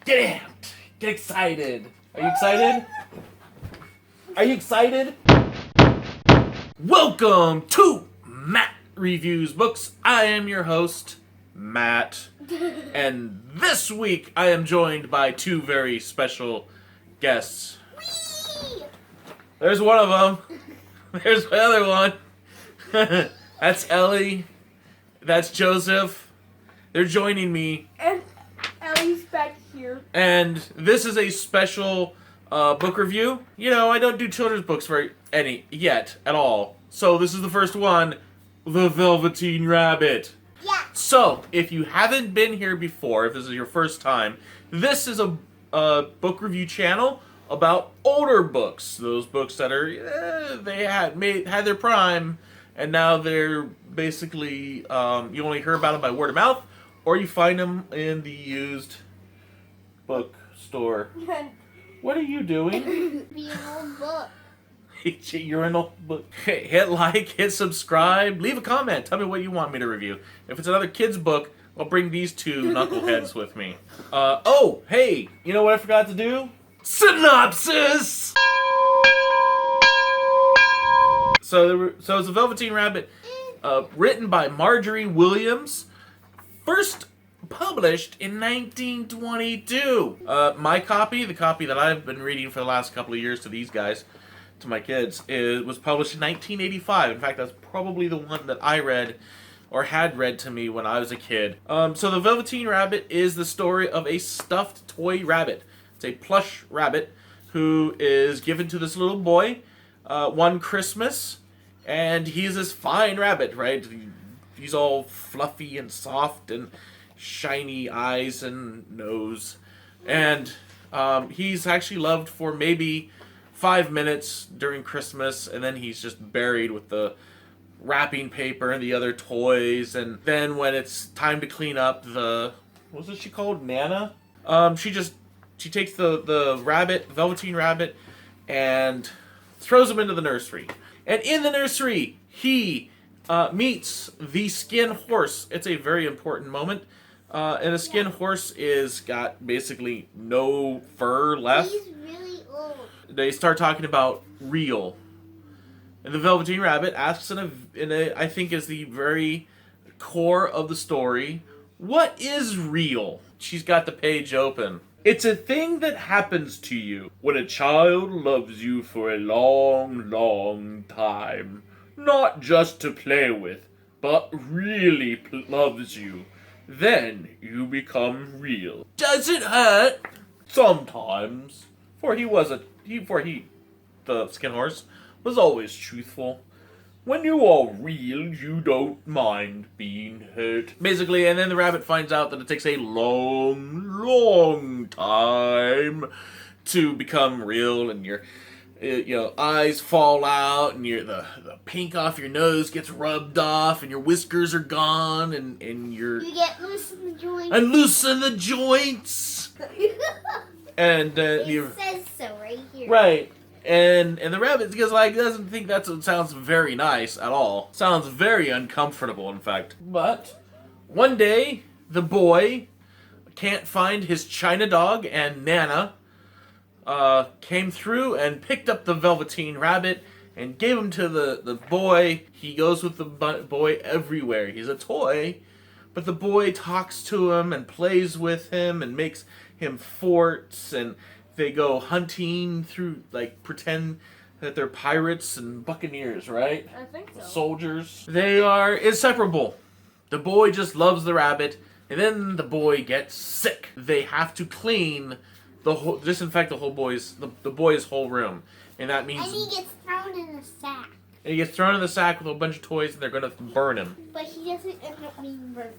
Get amped. Get excited. Are you excited? Are you excited? Welcome to Matt Reviews Books. I am your host, Matt. And this week I am joined by two very special guests. Whee! There's one of them. There's the other one. That's Ellie. That's Joseph. They're joining me. And Ellie's back here. And this is a special book review. You know, I don't do children's books yet at all. So this is the first one, The Velveteen Rabbit. Yeah. So, if you haven't been here before, if this is your first time, this is a book review channel about older books. Those books that are, they had their prime, and now they're basically, you only hear about them by word of mouth, or you find them in the used bookstore. What are you doing? Be an old book. You're an old book. Hit like, hit subscribe, leave a comment. Tell me what you want me to review. If it's another kid's book, I'll bring these two knuckleheads with me. Oh, hey, you know what I forgot to do? Synopsis! So it's a Velveteen Rabbit, written by Margery Williams, first published in 1922. My copy, the copy that I've been reading for the last couple of years to these guys, to my kids, was published in 1985. In fact, that's probably the one that I read or had read to me when I was a kid. So the Velveteen Rabbit is the story of a stuffed toy rabbit. It's a plush rabbit who is given to this little boy one Christmas, and he's this fine rabbit, right? He's all fluffy and soft and shiny eyes and nose, and he's actually loved for maybe 5 minutes during Christmas, and then he's just buried with the wrapping paper and the other toys. And then when it's time to clean up what's she called, Nana? She takes the rabbit, Velveteen Rabbit, and throws him into the nursery. And in the nursery, he meets the skin horse. It's a very important moment. And the skin horse is got basically no fur left. He's really old. They start talking about real. And the Velveteen Rabbit asks I think is the very core of the story, what is real? She's got the page open. It's a thing that happens to you when a child loves you for a long, long time. Not just to play with, but really loves you. Then you become real. Does it hurt? Sometimes. For the skin horse, was always truthful. When you are real, you don't mind being hurt. Basically, and then the rabbit finds out that it takes a long, long time to become real, and your eyes fall out, and the pink off your nose gets rubbed off, and your whiskers are gone, and you get loose in the joints. And loosen the joints. And it says so right here. Right. And the rabbit doesn't think sounds very nice at all. Sounds very uncomfortable, in fact. But one day, the boy can't find his China dog, and Nana came through and picked up the Velveteen Rabbit and gave him to the boy. He goes with the boy everywhere. He's a toy, but the boy talks to him and plays with him and makes him forts, and they go hunting through, pretend that they're pirates and buccaneers, right? I think so. Soldiers. They are inseparable. The boy just loves the rabbit, and then the boy gets sick. They have to clean disinfect the boy's whole room, and that means. And he gets thrown in a sack. And he gets thrown in the sack with a bunch of toys, and they're gonna burn him. But he doesn't end up being burnt.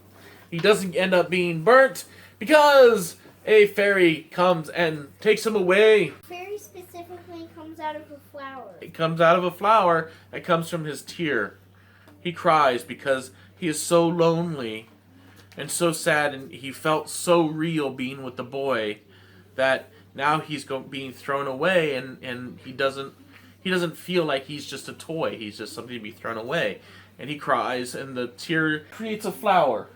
He doesn't end up being burnt because a fairy comes and takes him away. Fairy specifically comes out of a flower. It comes out of a flower that comes from his tear. He cries because he is so lonely and so sad, and he felt so real being with the boy that now he's being thrown away, and he doesn't feel like he's just a toy. He's just something to be thrown away. And he cries, and the tear creates a flower.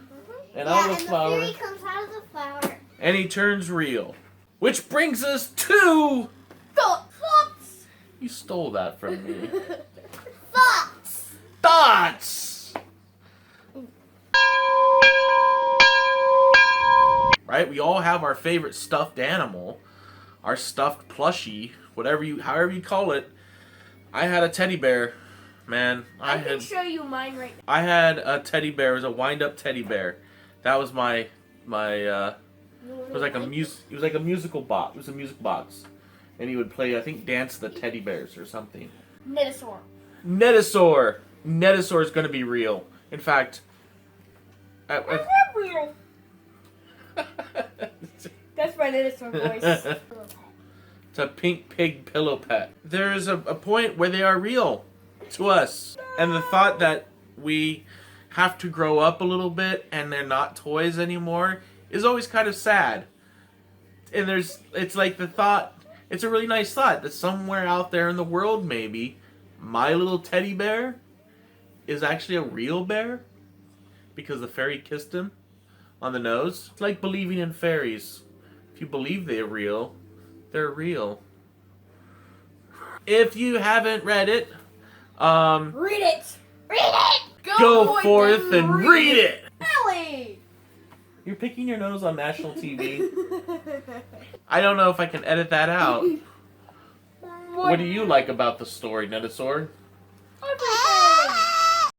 And out of the flower. The fairy comes out of the flower. and he turns real. Which brings us to... Thoughts. You stole that from me. Thoughts. Thoughts! Right? We all have our favorite stuffed animal. Our stuffed plushie. However you call it. I had a teddy bear. Man, I can show you mine right now. I had a teddy bear. It was a wind-up teddy bear. That was it was like a musical box. It was a music box. And he would play, I think, Dance the Teddy Bears or something. Netasaur. Netasaur is going to be real. In fact... I'm not real. That's my Netasaur voice. It's a pink pig pillow pet. There is a point where they are real to us. And the thought that we have to grow up a little bit and they're not toys anymore is always kind of sad. And it's like the thought, it's a really nice thought that somewhere out there in the world maybe, my little teddy bear is actually a real bear because the fairy kissed him on the nose. It's like believing in fairies. If you believe they're real, they're real. If you haven't read it, read it! Read it! Go forth and read it! Ellie! You're picking your nose on national TV. I don't know if I can edit that out. What do you like about the story, Netasaur? I